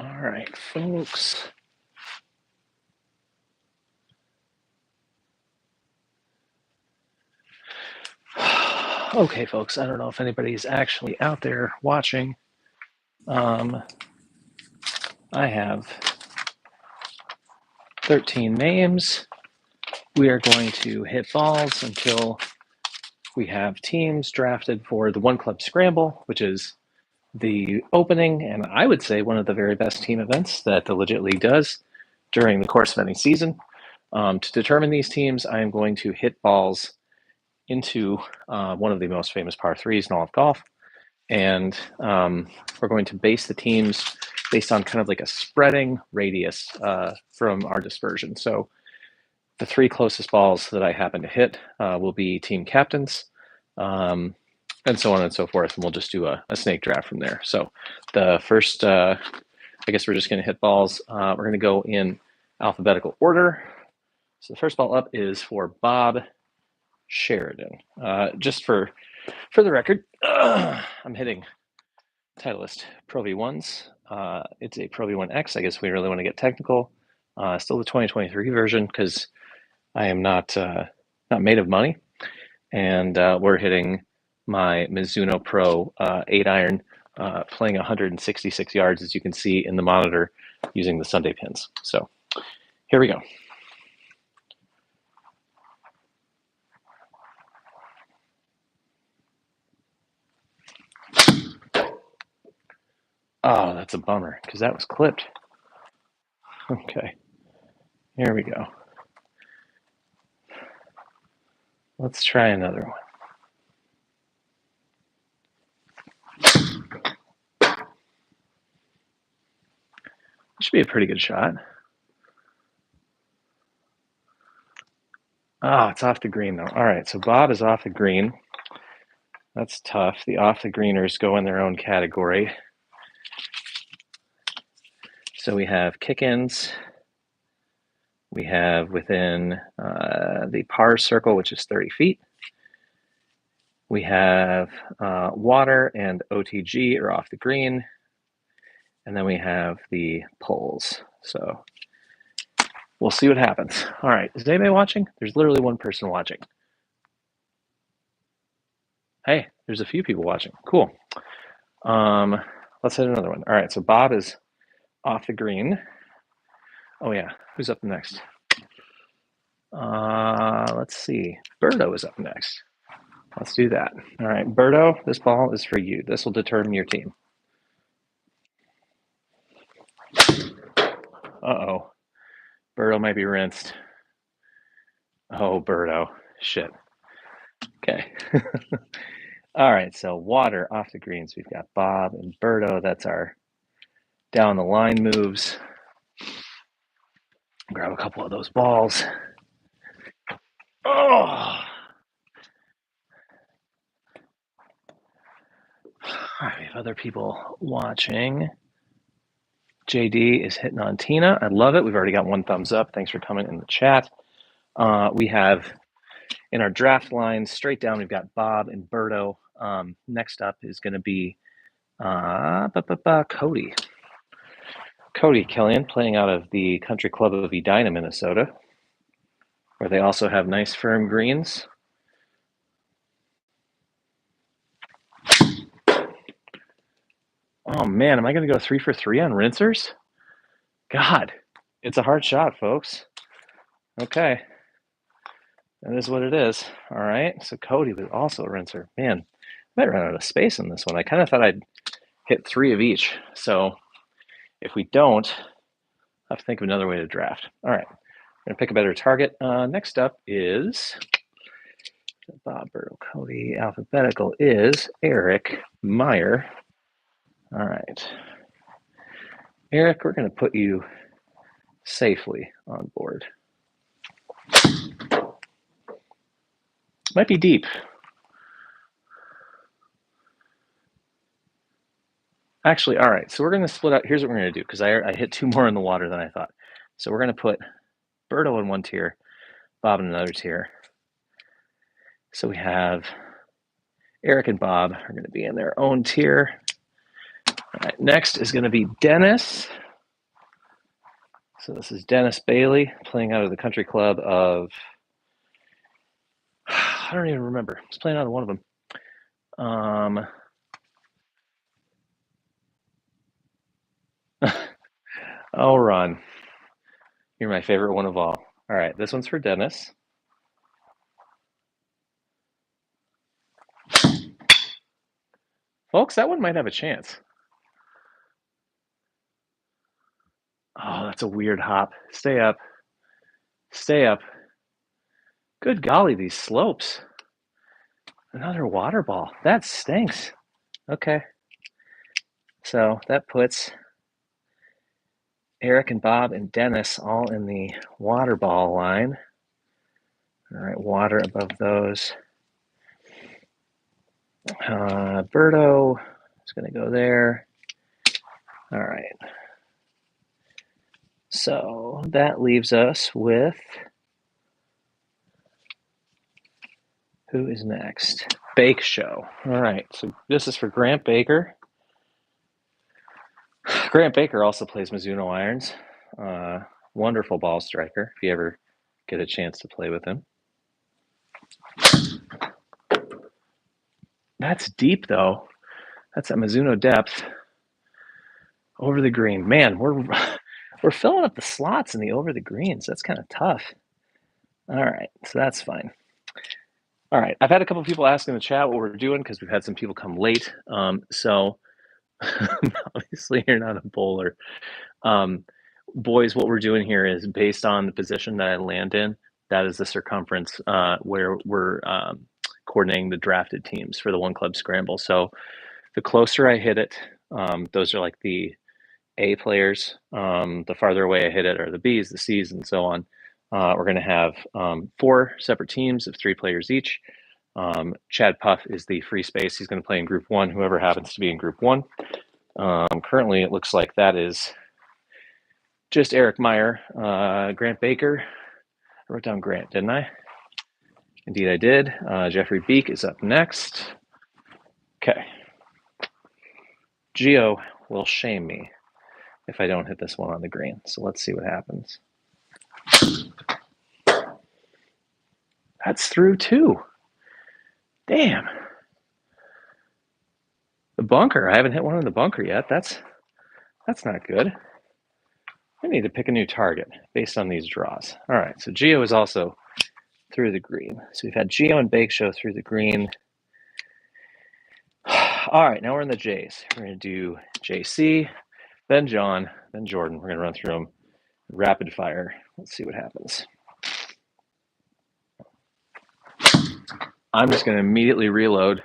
All right, folks. Okay, folks, I don't know if anybody's actually out there watching. I have 13 names. We are going to hit balls until we have teams drafted for the One Club Scramble, which is the opening and I would say one of the very best team events that the Legit League does during the course of any season. To determine these teams, I am going to hit balls into one of the most famous par threes in all of golf. And we're going to base the teams based on kind of like a spreading radius from our dispersion. So the three closest balls that I happen to hit will be team captains, and so on and so forth. And we'll just do a snake draft from there. So the first, I guess we're just going to hit balls. We're going to go in alphabetical order. So the first ball up is for Bob Sheridan. Just for the record, I'm hitting Titleist Pro V1s. It's a Pro V1X. I guess we really want to get technical. Still the 2023 version because I am not made of money. And we're hitting my Mizuno Pro 8-iron, playing 166 yards, as you can see in the monitor, using the Sunday pins. So here we go. Oh, that's a bummer because that was clipped. Okay, here we go. Let's try another one. Should be a pretty good shot. Oh, it's off the green though. All right, so Bob is off the green. That's tough. The off the greeners go in their own category. So we have kick-ins. We have within the par circle, which is 30 feet. We have water and OTG are off the green. And then we have the poles. So we'll see what happens. All right, is anybody watching? There's literally one person watching. Hey, there's a few people watching. Cool. Let's hit another one. All right, so Bob is off the green. Oh yeah, who's up next? Let's see. Berto is up next. Let's do that. All right, Berto, this ball is for you. This will determine your team. Uh-oh. Berto might be rinsed. Oh, Berto. Shit. Okay. All right, so water off the greens. We've got Bob and Berto. That's our down the line moves. Grab a couple of those balls. Oh! All right, we have other people watching. JD is hitting on Tina. I love it. We've already got one thumbs up. Thanks for coming in the chat. We have in our draft line straight down, we've got Bob and Berto. Next up is going to be Cody. Cody Killian playing out of the Country Club of Edina, Minnesota, where they also have nice firm greens. Oh man, am I going to go 3 for 3 on rinsers? God, it's a hard shot, folks. Okay, that is what it is. All right, so Cody was also a rinser. Man, I might run out of space in this one. I kind of thought I'd hit 3 of each. So if we don't, I have to think of another way to draft. All right, I'm going to pick a better target. Next up is Bob, Berto, Cody. Alphabetical is Eric Meyer. All right. Eric, we're going to put you safely on board. Might be deep. Actually, all right. So we're going to split out. Here's what we're going to do because I hit 2 more in the water than I thought. So we're going to put Berto in one tier, Bob in another tier. So we have Eric and Bob are going to be in their own tier. All right. Next is going to be Dennis. So this is Dennis Bailey playing out of the country club of, I don't even remember. He's playing out of one of them. Oh, Ron, you're my favorite one of all. All right, this one's for Dennis. Folks, that one might have a chance. Oh, that's a weird hop. Stay up. Stay up. Good golly, these slopes. Another water ball. That stinks. Okay. So that puts Eric and Bob and Dennis all in the water ball line. All right, water above those. Berto is going to go there. All right. So that leaves us with, who is next? Bake Show. All right, so this is for Grant Baker. Grant Baker also plays Mizuno irons. Wonderful ball striker if you ever get a chance to play with him. That's deep though. That's at Mizuno depth. Over the green. Man, we're filling up the slots in the over the greens. That's kind of tough. All right, so that's fine. All right, I've had a couple of people ask in the chat what we're doing because we've had some people come late. So obviously you're not a bowler. Boys, what we're doing here is based on the position that I land in. That is the circumference where we're coordinating the drafted teams for the one club scramble. So the closer I hit it, those are like the A players. The farther away I hit it are the Bs, the Cs, and so on. We're going to have 4 separate teams of 3 players each. Chad Puff is the free space. He's going to play in Group 1, whoever happens to be in Group 1. Currently, it looks like that is just Eric Meyer, Grant Baker. I wrote down Grant, didn't I? Indeed, I did. Jeffrey Beek is up next. Okay. Geo will shame me if I don't hit this one on the green. So let's see what happens. That's through too. Damn. The bunker. I haven't hit one in the bunker yet. That's not good. I need to pick a new target based on these draws. All right, so Geo is also through the green. So we've had Geo and Bake Show through the green. All right, now we're in the J's. We're going to do JC, then John, then Jordan. We're going to run through them rapid fire. Let's see what happens. I'm just going to immediately reload.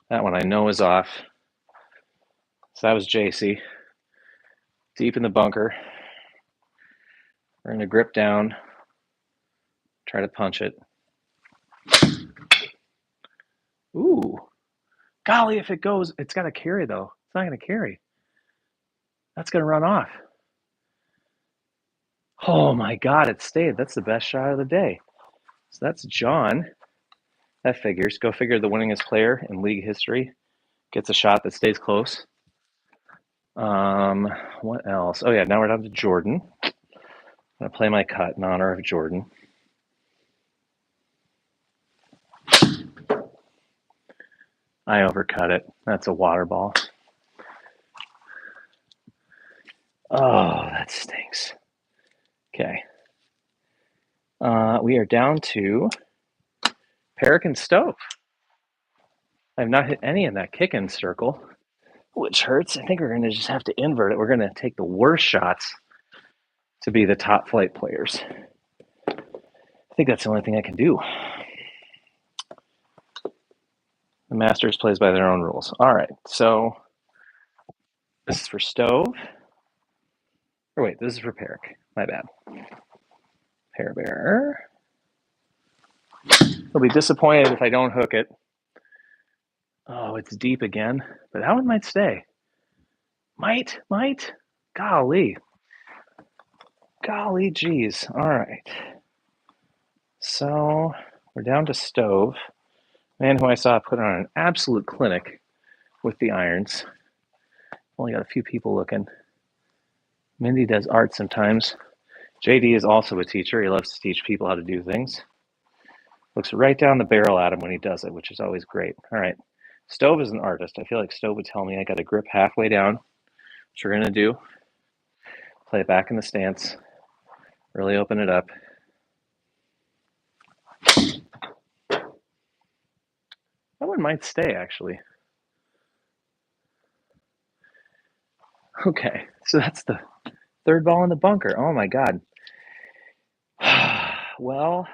That one I know is off. So that was JC. Deep in the bunker. We're going to grip down, try to punch it. Ooh. Golly, if it goes, it's got to carry though. It's not going to carry. That's going to run off. Oh my God, it stayed. That's the best shot of the day. So that's John. That figures. Go figure, the winningest player in league history gets a shot that stays close. What else? Oh yeah, now we're down to Jordan. I'm going to play my cut in honor of Jordan. I overcut it. That's a water ball. Oh, that stinks. Okay. We are down to Peric and Stove. I've not hit any in that kick-in circle, which hurts. I think we're going to just have to invert it. We're going to take the worst shots to be the top flight players. I think that's the only thing I can do. The Masters plays by their own rules. All right, so this is for Stove. Or wait, this is for Peric. My bad. Pear Bearer. He'll be disappointed if I don't hook it. Oh, it's deep again, but that one might stay. Might. Golly, geez. All right. So we're down to Stove. Man who I saw put on an absolute clinic with the irons. Only got a few people looking. Mindy does art sometimes. JD is also a teacher. He loves to teach people how to do things. Looks right down the barrel at him when he does it, which is always great. All right. Stove is an artist. I feel like Stove would tell me I got to grip halfway down, which we're going to do. Play it back in the stance. Really open it up. I wouldn't mind stay, actually. Okay, so that's the third ball in the bunker. Oh my God. Well,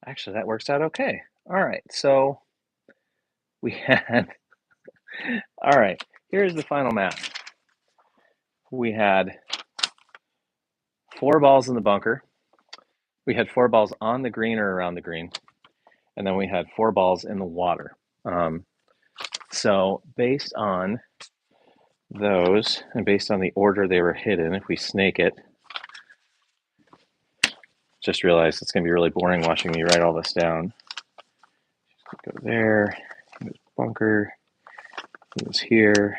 actually, that works out okay. All right, so we had, all right, here's the final math. We had 4 balls in the bunker. We had 4 balls on the green or around the green. And then we had 4 balls in the water. So based on those, and based on the order they were hit in, if we snake it, just realized it's going to be really boring watching me write all this down. Go there, he was bunker, he was here.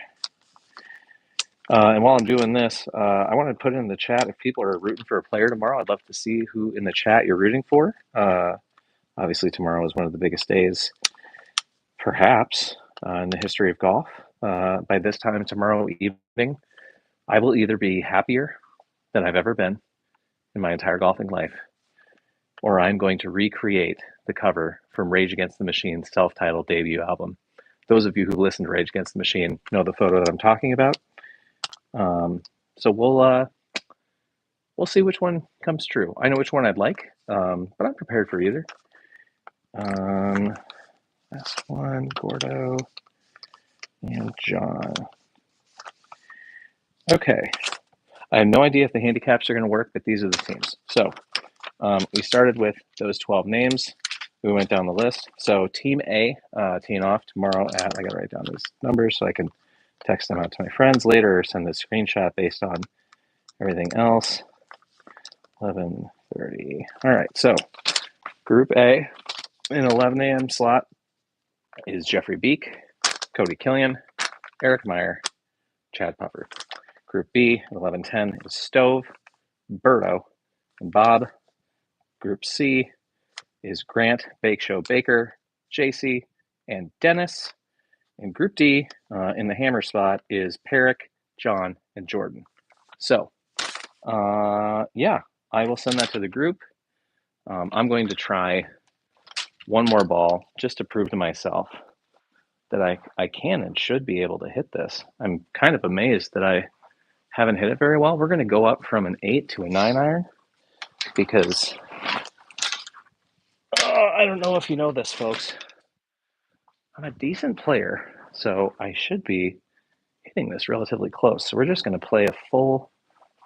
And while I'm doing this, I want to put in the chat if people are rooting for a player tomorrow. I'd love to see who in the chat you're rooting for. Obviously, tomorrow is one of the biggest days, perhaps, in the history of golf. By this time tomorrow evening, I will either be happier than I've ever been in my entire golfing life, or I'm going to recreate the cover from Rage Against the Machine's self-titled debut album. Those of you who listen to Rage Against the Machine know the photo that I'm talking about. So we'll see which one comes true. I know which one I'd like, but I'm prepared for either. S1, Gordo, and John. Okay. I have no idea if the handicaps are going to work, but these are the teams. So we started with those 12 names. We went down the list. So Team A, teeing off tomorrow at, I got to write down these numbers so I can text them out to my friends later or send a screenshot based on everything else. 11:30. All right, so Group A in 11 a.m. slot is Jeffrey Beek, Cody Killian, Eric Meyer, Chad Puffer. Group B at 11:10 is Stove, Berto, and Bob. Group C is Grant, Bake Show Baker, JC, and Dennis. And Group D in the hammer spot is Peric, John, and Jordan. So, yeah, I will send that to the group. I'm going to try one more ball just to prove to myself that I can and should be able to hit this. I'm kind of amazed that I haven't hit it very well. We're going to go up from an 8 to a 9 iron because I don't know if you know this, folks. I'm a decent player, so I should be hitting this relatively close. So we're just going to play a full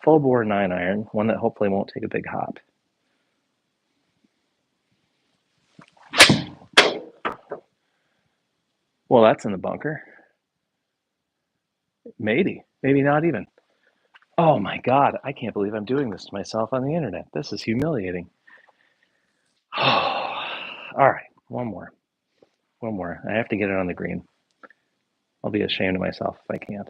bore 9 iron, one that hopefully won't take a big hop. Well, that's in the bunker. Maybe not even. Oh my God, I can't believe I'm doing this to myself on the internet. This is humiliating. All right, one more. I have to get it on the green. I'll be ashamed of myself if I can't.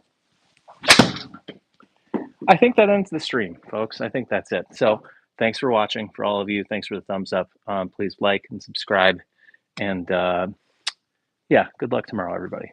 I think that ends the stream, folks. I think that's it. So thanks for watching. For all of you, thanks for the thumbs up. Please like and subscribe. And yeah, good luck tomorrow, everybody.